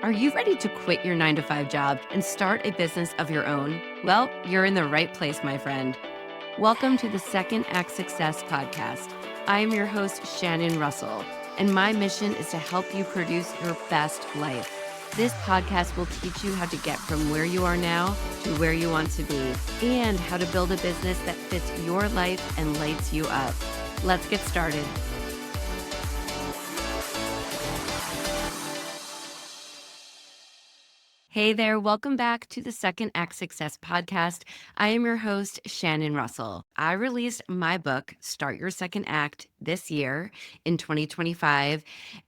Are you ready to quit your 9 to 5 job and start a business of your own? Well, you're in the right place, my friend. Welcome to the Second Act Success podcast. I am your host, Shannon Russell, and my mission is to help you produce your best life. This podcast will teach you how to get from where you are now to where you want to be, and how to build a business that fits your life and lights you up. Let's get started. Hey there, welcome back to the Second Act Success podcast. I am your host, Shannon Russell. I released my book, Start Your Second Act, this year in 2025.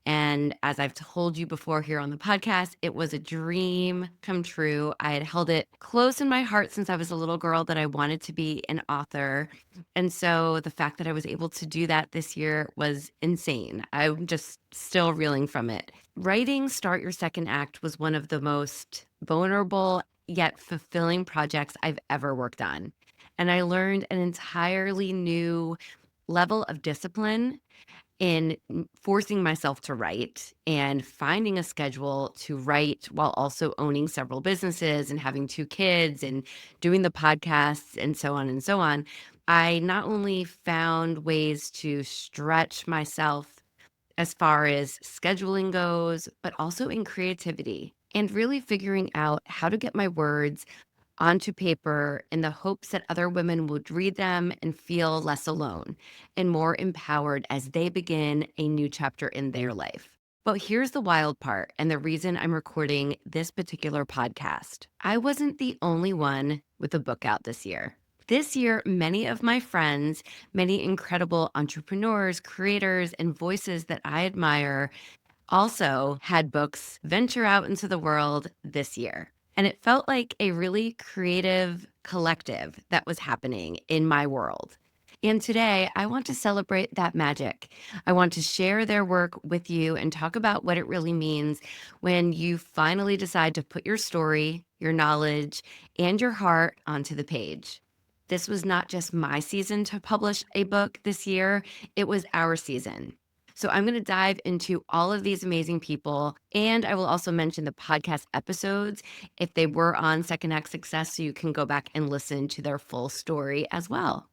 And as I've told you before here on the podcast, it was a dream come true. I had held it close in my heart since I was a little girl that I wanted to be an author. And so the fact that I was able to do that this year was insane. I'm just still reeling from it. Writing Start Your Second Act was one of the most vulnerable yet fulfilling projects I've ever worked on. And I learned an entirely new level of discipline in forcing myself to write and finding a schedule to write while also owning several businesses and having 2 kids and doing the podcasts and so on and so on. I not only found ways to stretch myself as far as scheduling goes, but also in creativity and really figuring out how to get my words onto paper in the hopes that other women would read them and feel less alone and more empowered as they begin a new chapter in their life. But here's the wild part, and the reason I'm recording this particular podcast. I wasn't the only one with a book out this year. This year, many of my friends, many incredible entrepreneurs, creators, and voices that I admire also had books venture out into the world this year. And it felt like a really creative collective that was happening in my world. And today, I want to celebrate that magic. I want to share their work with you and talk about what it really means when you finally decide to put your story, your knowledge, and your heart onto the page. This was not just my season to publish a book this year, it was our season. So I'm going to dive into all of these amazing people, and I will also mention the podcast episodes if they were on Second Act Success, so you can go back and listen to their full story as well.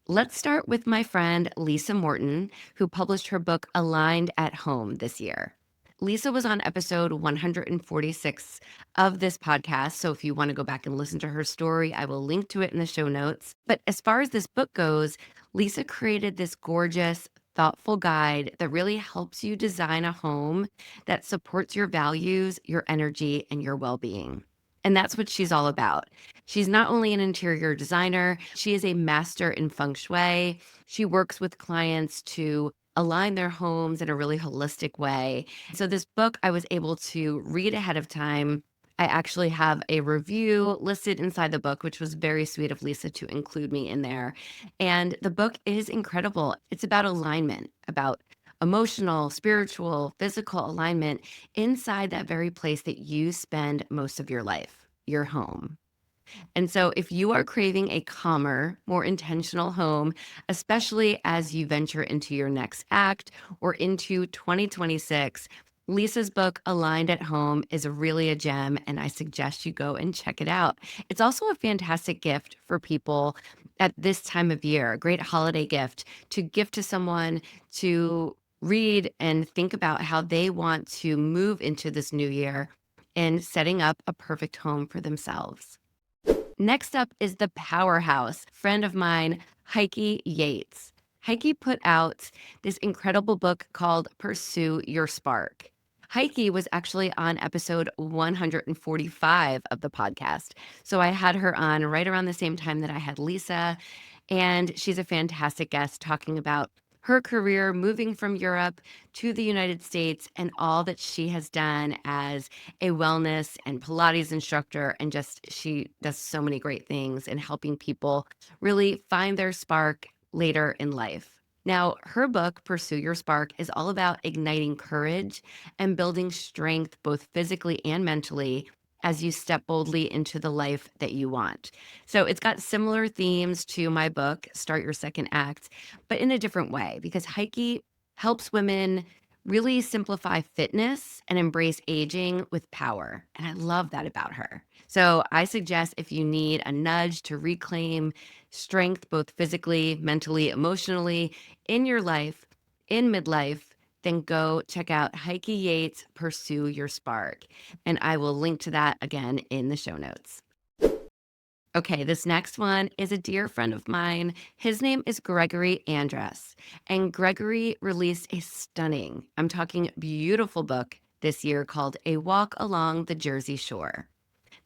Let's start with my friend Lisa Morton, who published her book Aligned at Home this year. Lisa was on episode 146 of this podcast. So if you want to go back and listen to her story, I will link to it in the show notes. But as far as this book goes, Lisa created this gorgeous, thoughtful guide that really helps you design a home that supports your values, your energy, and your well-being. And that's what she's all about. She's not only an interior designer, she is a master in feng shui. She works with clients to align their homes in a really holistic way. So this book I was able to read ahead of time. I actually have a review listed inside the book, which was very sweet of Lisa to include me in there. And the book is incredible. It's about alignment, about emotional, spiritual, physical alignment inside that very place that you spend most of your life, your home. And so if you are craving a calmer, more intentional home, especially as you venture into your next act or into 2026, Lisa's book, Aligned at Home, is really a gem, and I suggest you go and check it out. It's also a fantastic gift for people at this time of year, a great holiday gift to gift to someone to read and think about how they want to move into this new year and setting up a perfect home for themselves. Next up is the powerhouse friend of mine, Heike Yates. Heike put out this incredible book called Pursue Your Spark. Heike was actually on episode 145 of the podcast. So I had her on right around the same time that I had Lisa. And she's a fantastic guest talking about her career moving from Europe to the United States and all that she has done as a wellness and Pilates instructor. And just she does so many great things in helping people really find their spark later in life. Now, her book, Pursue Your Spark, is all about igniting courage and building strength, both physically and mentally, as you step boldly into the life that you want. So it's got similar themes to my book, Start Your Second Act, but in a different way, because Heike helps women really simplify fitness and embrace aging with power. And I love that about her. So I suggest if you need a nudge to reclaim strength, both physically, mentally, emotionally in your life, in midlife, then go check out Heike Yates' Pursue Your Spark. And I will link to that again in the show notes. Okay, this next one is a dear friend of mine. His name is Gregory Andrus. And Gregory released a stunning, I'm talking beautiful book this year called A Walk Along the Jersey Shore.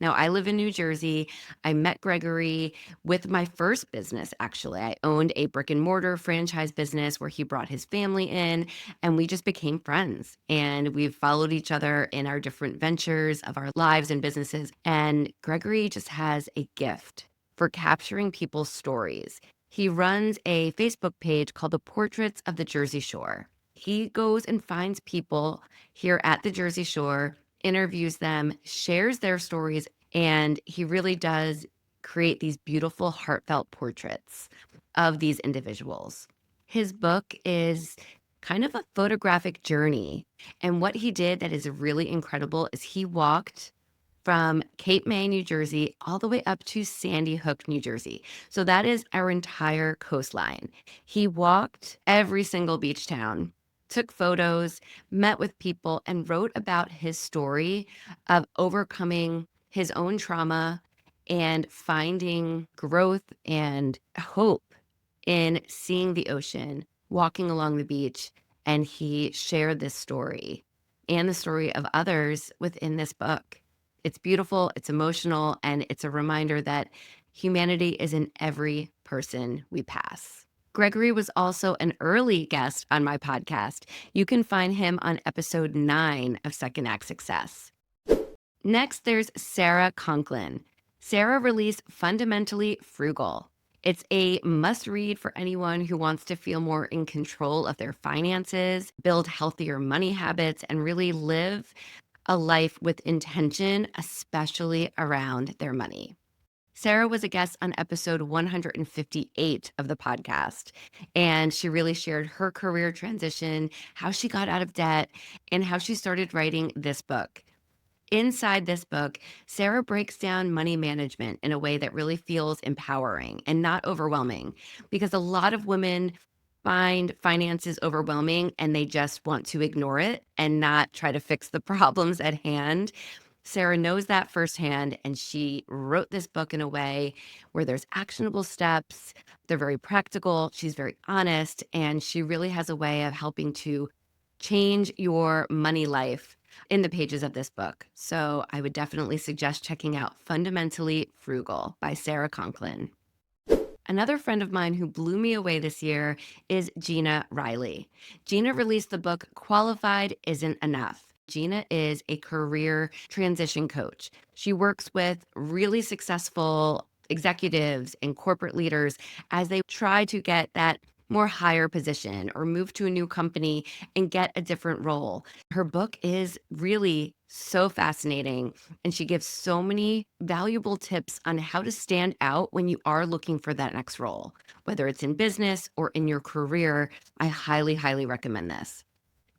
Now, I live in New Jersey. I met Gregory with my first business, actually. I owned a brick and mortar franchise business where he brought his family in, and we just became friends. And we've followed each other in our different ventures of our lives and businesses. And Gregory just has a gift for capturing people's stories. He runs a Facebook page called The Portraits of the Jersey Shore. He goes and finds people here at the Jersey Shore, interviews them, shares their stories, and he really does create these beautiful, heartfelt portraits of these individuals. His book is kind of a photographic journey. And what he did that is really incredible is he walked from Cape May, New Jersey, all the way up to Sandy Hook, New Jersey. So that is our entire coastline. He walked every single beach town, took photos, met with people, and wrote about his story of overcoming his own trauma and finding growth and hope in seeing the ocean, walking along the beach. And he shared this story and the story of others within this book. It's beautiful, it's emotional, and it's a reminder that humanity is in every person we pass. Gregory was also an early guest on my podcast. You can find him on episode 9 of Second Act Success. Next, there's Sara Conklin. Sara released Fundamentally Frugal. It's a must read for anyone who wants to feel more in control of their finances, build healthier money habits, and really live a life with intention, especially around their money. Sara was a guest on episode 158 of the podcast, and she really shared her career transition, how she got out of debt, and how she started writing this book. Inside this book, Sara breaks down money management in a way that really feels empowering and not overwhelming, because a lot of women find finances overwhelming and they just want to ignore it and not try to fix the problems at hand. Sara knows that firsthand, and she wrote this book in a way where there's actionable steps. They're very practical. She's very honest, and she really has a way of helping to change your money life in the pages of this book. So I would definitely suggest checking out Fundamentally Frugal by Sara Conklin. Another friend of mine who blew me away this year is Gina Riley. Gina released the book Qualified Isn't Enough. Gina is a career transition coach. She works with really successful executives and corporate leaders as they try to get that more higher position or move to a new company and get a different role. Her book is really so fascinating, and she gives so many valuable tips on how to stand out when you are looking for that next role, whether it's in business or in your career. I highly, highly recommend this.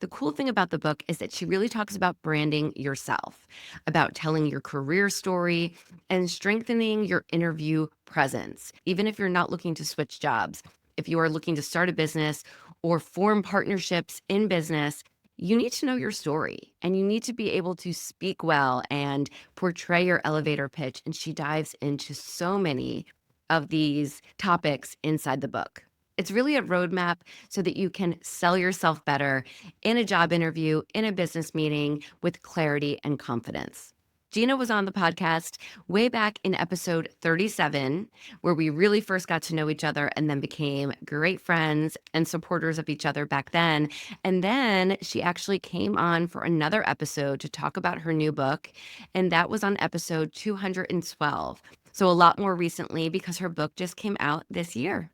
The cool thing about the book is that she really talks about branding yourself, about telling your career story, and strengthening your interview presence. Even if you're not looking to switch jobs, if you are looking to start a business or form partnerships in business, you need to know your story and you need to be able to speak well and portray your elevator pitch. And she dives into so many of these topics inside the book. It's really a roadmap so that you can sell yourself better in a job interview, in a business meeting with clarity and confidence. Gina was on the podcast way back in episode 37, where we really first got to know each other and then became great friends and supporters of each other back then. And then she actually came on for another episode to talk about her new book, and that was on episode 212. So a lot more recently because her book just came out this year.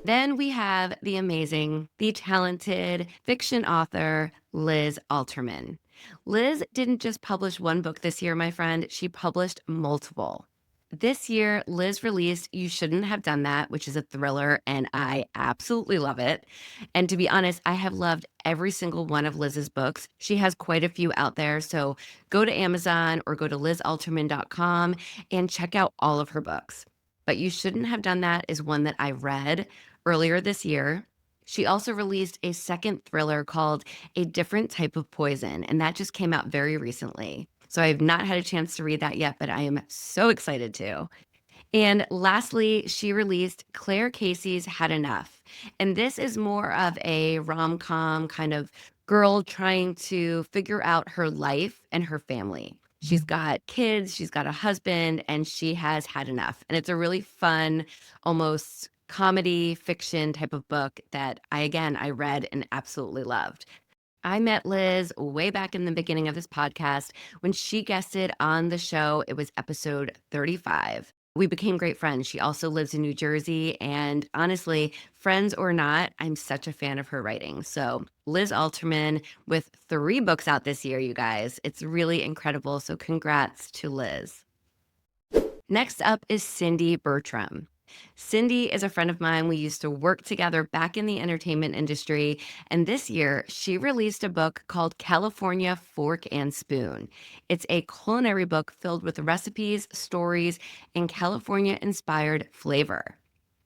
Then we have the amazing, the talented fiction author, Liz Alterman. Liz didn't just publish one book this year, my friend. She published multiple. This year, Liz released You Shouldn't Have Done That, which is a thriller, and I absolutely love it. And to be honest, I have loved every single one of Liz's books. She has quite a few out there. So go to Amazon or go to lizalterman.com and check out all of her books. But You Shouldn't Have Done That is one that I read earlier this year. She also released a second thriller called A Different Type of Poison, and that just came out very recently. So I have not had a chance to read that yet, but I am so excited to. And lastly, she released Claire Casey's Had Enough. And this is more of a rom com kind of girl trying to figure out her life and her family. She's got kids, she's got a husband, and she has had enough. And it's a really fun, almost comedy fiction type of book that I read and absolutely loved. I met Liz way back in the beginning of this podcast when she guested on the show. It was episode 35. We became great friends. She also lives in New Jersey. And honestly, friends or not, I'm such a fan of her writing. So, Liz Alterman with 3 books out this year, you guys. It's really incredible. So, congrats to Liz. Next up is Cindy Bertram. Cindy is a friend of mine. We used to work together back in the entertainment industry. And this year, she released a book called California Fork and Spoon. It's a culinary book filled with recipes, stories, and California inspired flavor.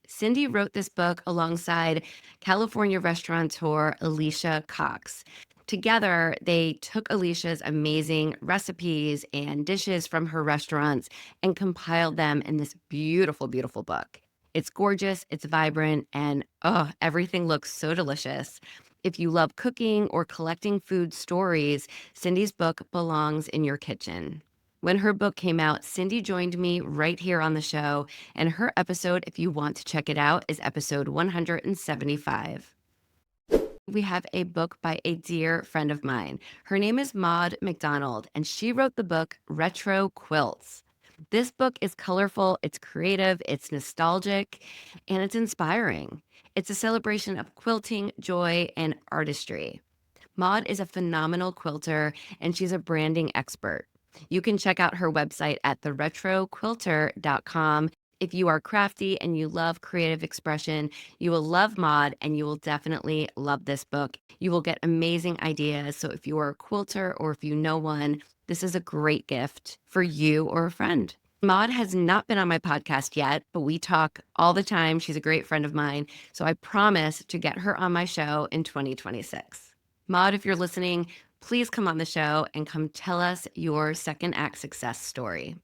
Cindy wrote this book alongside California restaurateur Alicia Cox. Together, they took Alicia's amazing recipes and dishes from her restaurants and compiled them in this beautiful, beautiful book. It's gorgeous, it's vibrant, and oh, everything looks so delicious. If you love cooking or collecting food stories, Cindy's book belongs in your kitchen. When her book came out, Cindy joined me right here on the show, and her episode, if you want to check it out, is episode 175. We have a book by a dear friend of mine. Her name is Maude McDonald, and she wrote the book Retro Quilts. This book is colorful, it's creative, it's nostalgic, and it's inspiring. It's a celebration of quilting, joy, and artistry. Maude is a phenomenal quilter, and she's a branding expert. You can check out her website at theretroquilter.com. If you are crafty and you love creative expression, you will love Maude and you will definitely love this book. You will get amazing ideas. So if you are a quilter or if you know one, this is a great gift for you or a friend. Maude has not been on my podcast yet, but we talk all the time. She's a great friend of mine. So I promise to get her on my show in 2026. Maude, if you're listening, please come on the show and come tell us your second act success story.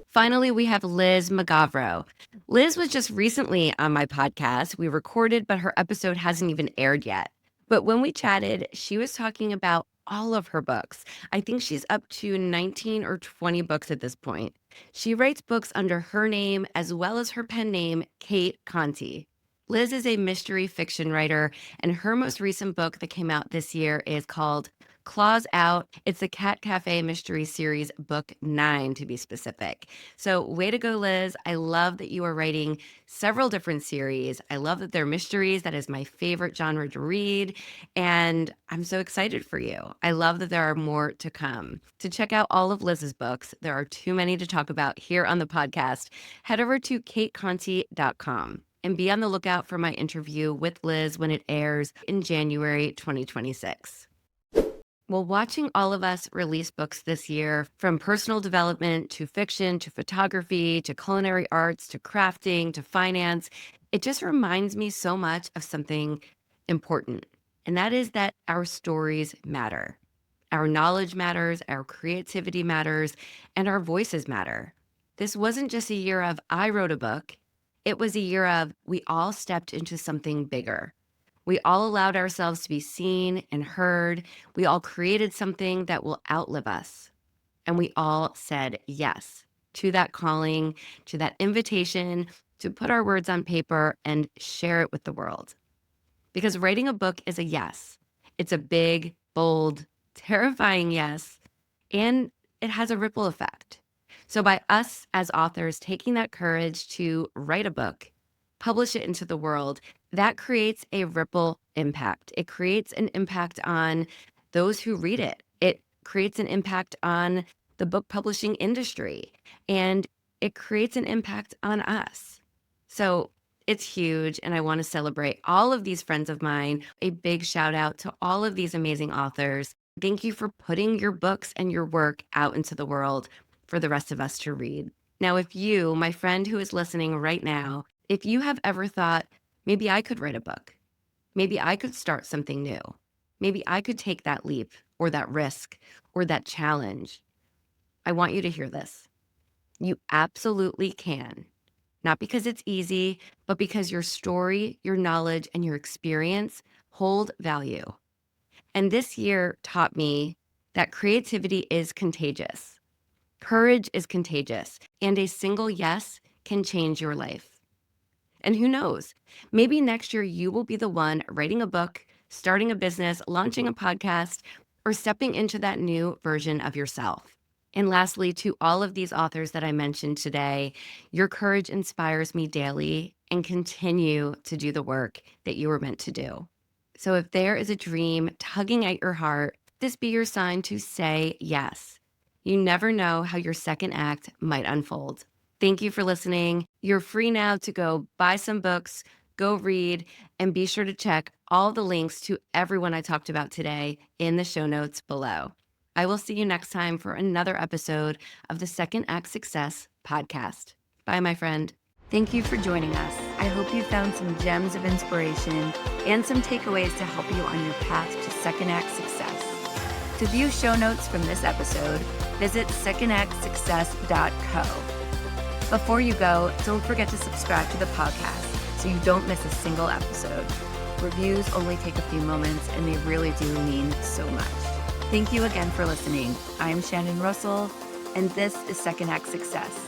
Finally, we have Liz Mugavero. Liz was just recently on my podcast. We recorded, but her episode hasn't even aired yet. But when we chatted, she was talking about all of her books. I think she's up to 19 or 20 books at this point. She writes books under her name as well as her pen name, Kate Conti. Liz is a mystery fiction writer, and her most recent book that came out this year is called Claws Out. It's a Cat Cafe mystery series, book 9 to be specific. So, way to go, Liz. I love that you are writing several different series. I love that they're mysteries. That is my favorite genre to read. And I'm so excited for you. I love that there are more to come. To check out all of Liz's books, there are too many to talk about here on the podcast. Head over to kateconti.com. And be on the lookout for my interview with Liz when it airs in January 2026. Well, watching all of us release books this year, from personal development to fiction to photography to culinary arts to crafting to finance, it just reminds me so much of something important. And that is that our stories matter. Our knowledge matters, our creativity matters, and our voices matter. This wasn't just a year of I wrote a book. It was a year of we all stepped into something bigger. We all allowed ourselves to be seen and heard. We all created something that will outlive us. And we all said yes to that calling, to that invitation to put our words on paper and share it with the world. Because writing a book is a yes. It's a big, bold, terrifying yes. And it has a ripple effect. So by us as authors taking that courage to write a book, publish it into the world, that creates a ripple impact. It creates an impact on those who read it. It creates an impact on the book publishing industry. And it creates an impact on us. So it's huge, and I want to celebrate all of these friends of mine. A big shout out to all of these amazing authors. Thank you for putting your books and your work out into the world for the rest of us to read. Now, if you, my friend who is listening right now, if you have ever thought, maybe I could write a book, maybe I could start something new, maybe I could take that leap or that risk or that challenge, I want you to hear this. You absolutely can. Not because it's easy, but because your story, your knowledge, and your experience hold value. And this year taught me that creativity is contagious. Courage is contagious, and a single yes can change your life. And who knows, maybe next year you will be the one writing a book, starting a business, launching a podcast, or stepping into that new version of yourself. And lastly, to all of these authors that I mentioned today, your courage inspires me daily and continue to do the work that you were meant to do. So if there is a dream tugging at your heart, this be your sign to say yes. You never know how your second act might unfold. Thank you for listening. You're free now to go buy some books, go read, and be sure to check all the links to everyone I talked about today in the show notes below. I will see you next time for another episode of the Second Act Success podcast. Bye, my friend. Thank you for joining us. I hope you found some gems of inspiration and some takeaways to help you on your path to Second Act Success. To view show notes from this episode, visit secondactsuccess.co. Before you go, don't forget to subscribe to the podcast so you don't miss a single episode. Reviews only take a few moments, and they really do mean so much. Thank you again for listening. I'm Shannon Russell, and this is Second Act Success.